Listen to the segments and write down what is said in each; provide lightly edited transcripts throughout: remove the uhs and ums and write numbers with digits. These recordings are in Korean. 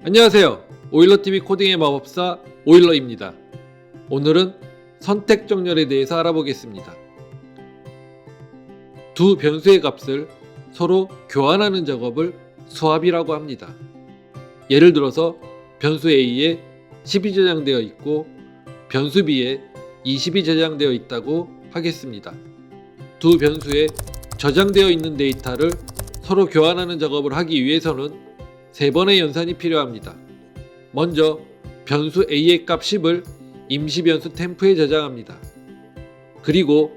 안녕하세요. 오일러TV 코딩의 마법사 오일러입니다. 오늘은 선택 정렬에 대해서 알아보겠습니다. 두 변수의 값을 서로 교환하는 작업을 스왑이라고 합니다. 예를 들어서 변수 A에 10이 저장되어 있고 변수 B에 20이 저장되어 있다고 하겠습니다. 두 변수에 저장되어 있는 데이터를 서로 교환하는 작업을 하기 위해서는 3번의 연산이 필요합니다. 먼저 변수 A의 값 10을 임시 변수 템프에 저장합니다. 그리고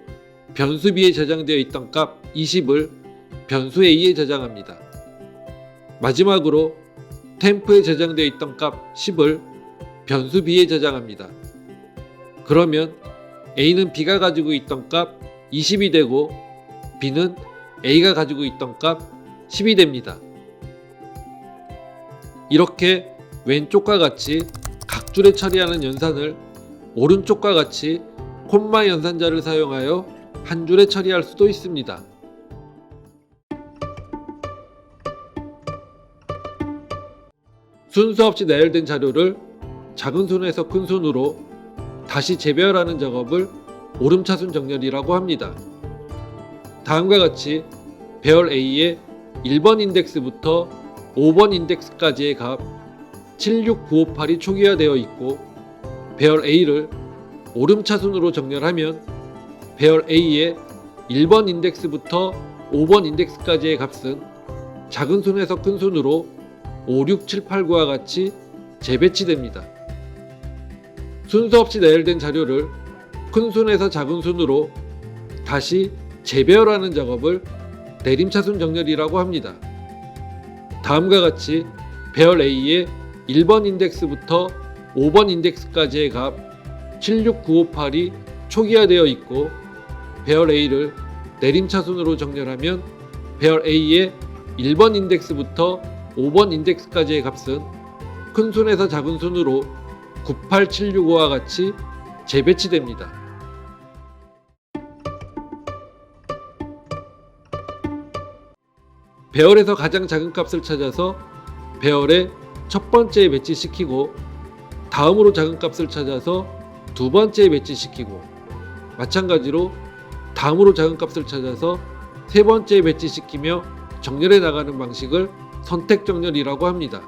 변수 B에 저장되어 있던 값 20을 변수 A에 저장합니다. 마지막으로 템프에 저장되어 있던 값 10을 변수 B에 저장합니다. 그러면 A는 B가 가지고 있던 값 20이 되고 B는 A가 가지고 있던 값 10이 됩니다. 이렇게 왼쪽과 같이 각줄에 처리하는 연산을 오른쪽과 같이 콤마 연산자를 사용하여 한 줄에 처리할 수도 있습니다. 순서 없이 나열된 자료를 작은 손에서 큰 손으로 다시 재배열하는 작업을 오름차순 정렬이라고 합니다. 다음과 같이 배열 A의 1번 인덱스부터 5번 인덱스까지의 값 76958이 초기화되어 있고 배열 A를 오름차순으로 정렬하면 배열 A의 1번 인덱스부터 5번 인덱스까지의 값은 작은 손에서 큰 손으로 5, 6, 7, 8, 9와 같이 재배치됩니다. 순서 없이 나열된 자료를 큰 손에서 작은 손으로 다시 재배열하는 작업을 내림차순 정렬이라고 합니다. 다음과 같이 배열 A의 1번 인덱스부터 5번 인덱스까지의 값 76958이 초기화되어 있고 배열 A를 내림차순으로 정렬하면 배열 A의 1번 인덱스부터 5번 인덱스까지의 값은 큰 손에서 작은 손으로 98765와 같이 재배치됩니다. 배열에서 가장 작은 값을 찾아서 배열에 첫 번째에 배치시키고 다음으로 작은 값을 찾아서 두 번째에 배치시키고 마찬가지로 다음으로 작은 값을 찾아서 세 번째에 배치시키며 정렬해 나가는 방식을 선택 정렬이라고 합니다.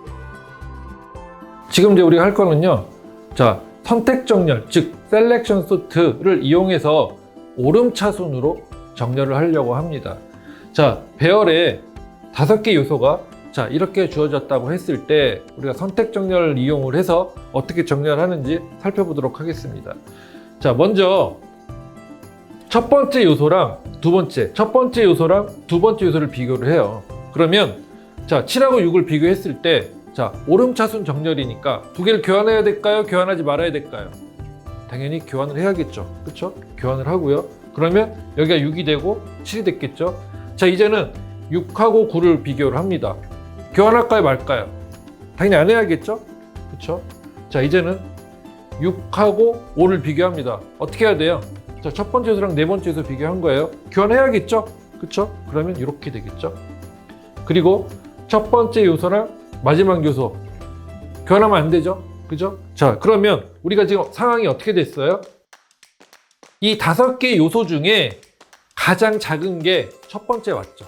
지금 이제 우리가 할 거는요. 자, 선택 정렬, 즉 셀렉션 소트를 이용해서 오름차순으로 정렬을 하려고 합니다. 자, 배열에 5개 요소가 자 이렇게 주어졌다고 했을 때 우리가 선택 정렬을 이용을 해서 어떻게 정렬하는지 살펴보도록 하겠습니다. 자, 먼저 첫 번째 요소랑 첫 번째 요소랑 두 번째 요소를 비교를 해요. 그러면 자 7하고 6을 비교했을 때 자 오름차순 정렬이니까 두 개를 교환해야 될까요? 교환하지 말아야 될까요? 당연히 교환을 해야겠죠. 그렇죠? 교환을 하고요. 그러면 여기가 6이 되고 7이 됐겠죠. 자, 이제는 6하고 9를 비교를 합니다. 교환할까요 말까요? 당연히 안 해야겠죠? 그쵸? 자, 이제는 6하고 5를 비교합니다. 어떻게 해야 돼요? 자, 첫 번째 요소랑 네 번째 요소 비교한 거예요. 교환해야겠죠? 그쵸? 그러면 이렇게 되겠죠? 그리고 첫 번째 요소랑 마지막 요소 교환하면 안 되죠? 그죠? 자, 그러면 우리가 지금 상황이 어떻게 됐어요? 이 5개 요소 중에 가장 작은 게 첫 번째 맞죠?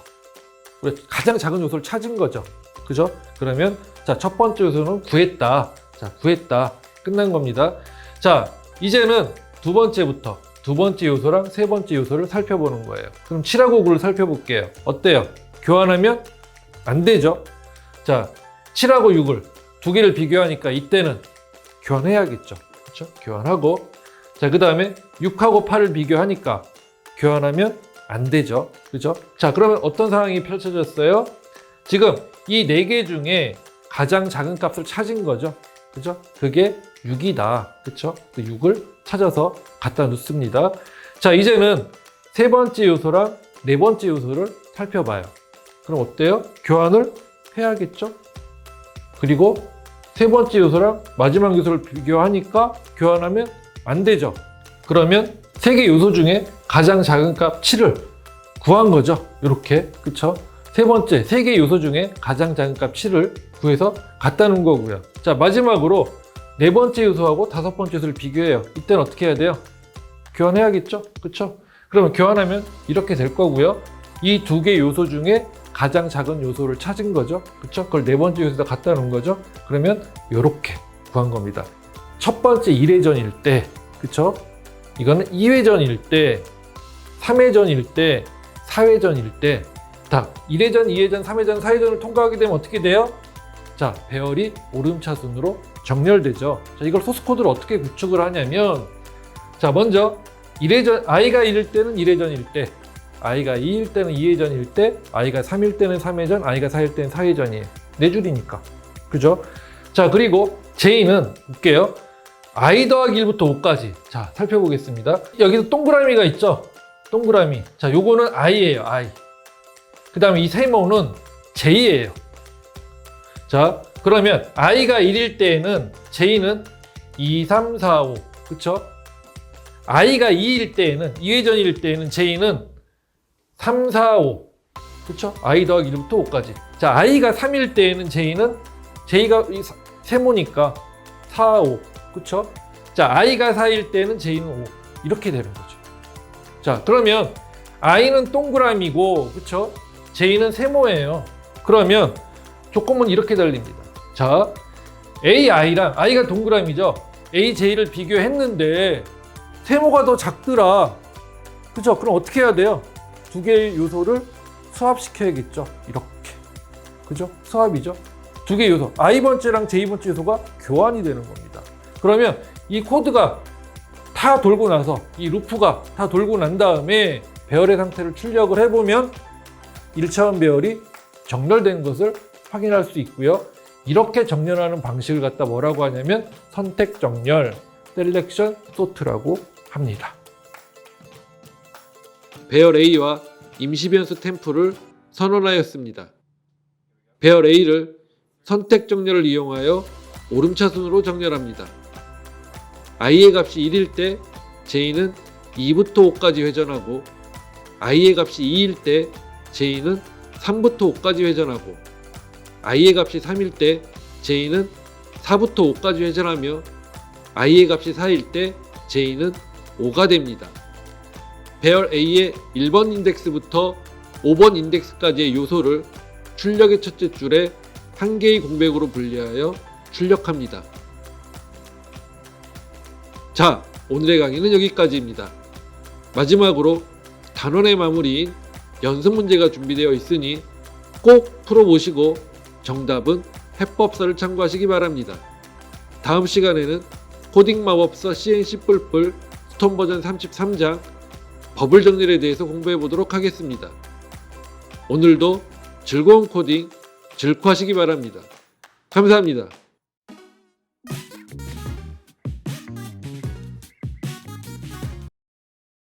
가장 작은 요소를 찾은 거죠. 그죠? 그러면 자, 첫 번째 요소는 구했다. 자, 구했다. 끝난 겁니다. 자, 이제는 두 번째부터 두 번째 요소랑 세 번째 요소를 살펴보는 거예요. 그럼 7하고 9를 살펴볼게요. 어때요? 교환하면 안 되죠? 자, 7하고 6을 두 개를 비교하니까 이때는 교환해야겠죠. 그렇죠? 교환하고 자, 그 다음에 6하고 8을 비교하니까 교환하면 안 되죠. 그죠? 자, 그러면 어떤 상황이 펼쳐졌어요? 지금 이 4개 중에 가장 작은 값을 찾은 거죠. 그죠? 그게 6이다. 그쵸? 그 6을 찾아서 갖다 놓습니다. 자, 이제는 세 번째 요소랑 네 번째 요소를 살펴봐요. 그럼 어때요? 교환을 해야겠죠? 그리고 세 번째 요소랑 마지막 요소를 비교하니까 교환하면 안 되죠. 그러면 3개 요소 중에 가장 작은 값 7을 구한 거죠. 이렇게. 그쵸? 세 번째, 세 개의 요소 중에 가장 작은 값 7을 구해서 갖다 놓은 거고요. 자, 마지막으로 네 번째 요소하고 다섯 번째 요소를 비교해요. 이때는 어떻게 해야 돼요? 교환해야겠죠? 그쵸? 그러면 교환하면 이렇게 될 거고요. 이 두 개의 요소 중에 가장 작은 요소를 찾은 거죠. 그쵸? 그걸 네 번째 요소에다 갖다 놓은 거죠. 그러면 이렇게 구한 겁니다. 첫 번째 1회전일 때, 그쵸? 이거는 2회전일 때, 3회전일 때, 4회전일 때, 자, 1회전, 2회전, 3회전, 4회전을 통과하게 되면 어떻게 돼요? 자, 배열이 오름차순으로 정렬되죠. 자, 이걸 소스코드를 어떻게 구축을 하냐면, 자, 먼저 1회전, i가 1일 때는 1회전일 때, i가 2일 때는 2회전일 때, i가 3일 때는 3회전, i가 4일 때는 4회전이에요. 네 줄이니까. 그죠? 자, 그리고 j는 볼게요. i 더하기 1부터 5까지. 자, 살펴보겠습니다. 여기서 동그라미가 있죠? 동그라미. 자, 요거는 i예요, i. 그 다음에 이 세모는 j예요. 자, 그러면 i가 1일 때에는 j는 2, 3, 4, 5. 그쵸? i가 2일 때에는, 2회전일 때에는 j는 3, 4, 5. 그쵸? i 더하기 1부터 5까지. 자, i가 3일 때에는 j는, j가 세모니까 4, 5. 그쵸? 자, i가 4일 때는 j는 5. 이렇게 되는 거죠. 자, 그러면 i는 동그라미고, 그쵸? j는 세모예요. 그러면 조건은 이렇게 달립니다. 자, ai랑, i가 동그라미죠? aj를 비교했는데 세모가 더 작더라. 그죠? 그럼 어떻게 해야 돼요? 두 개의 요소를 수합시켜야겠죠. 이렇게. 그죠? 수합이죠. 두 개의 요소, i번째랑 j번째 요소가 교환이 되는 겁니다. 그러면 이 코드가 다 돌고 나서, 이 루프가 다 돌고 난 다음에 배열의 상태를 출력을 해보면 1차원 배열이 정렬된 것을 확인할 수 있고요. 이렇게 정렬하는 방식을 갖다 뭐라고 하냐면 선택 정렬, 셀렉션 소트라고 합니다. 배열 A와 임시 변수 템프를 선언하였습니다. 배열 A를 선택 정렬을 이용하여 오름차순으로 정렬합니다. i의 값이 1일 때 j는 2부터 5까지 회전하고, i의 값이 2일 때 j는 3부터 5까지 회전하고, i의 값이 3일 때 j는 4부터 5까지 회전하며, i의 값이 4일 때 j는 5가 됩니다. 배열 A의 1번 인덱스부터 5번 인덱스까지의 요소를 출력의 첫째 줄에 한 개의 공백으로 분리하여 출력합니다. 자, 오늘의 강의는 여기까지입니다. 마지막으로 단원의 마무리인 연습 문제가 준비되어 있으니 꼭 풀어보시고 정답은 해법서를 참고하시기 바랍니다. 다음 시간에는 코딩 마법서 CNC 뿔뿔 스톤 버전 33장 버블 정렬에 대해서 공부해 보도록 하겠습니다. 오늘도 즐거운 코딩 즐거하시기 바랍니다. 감사합니다.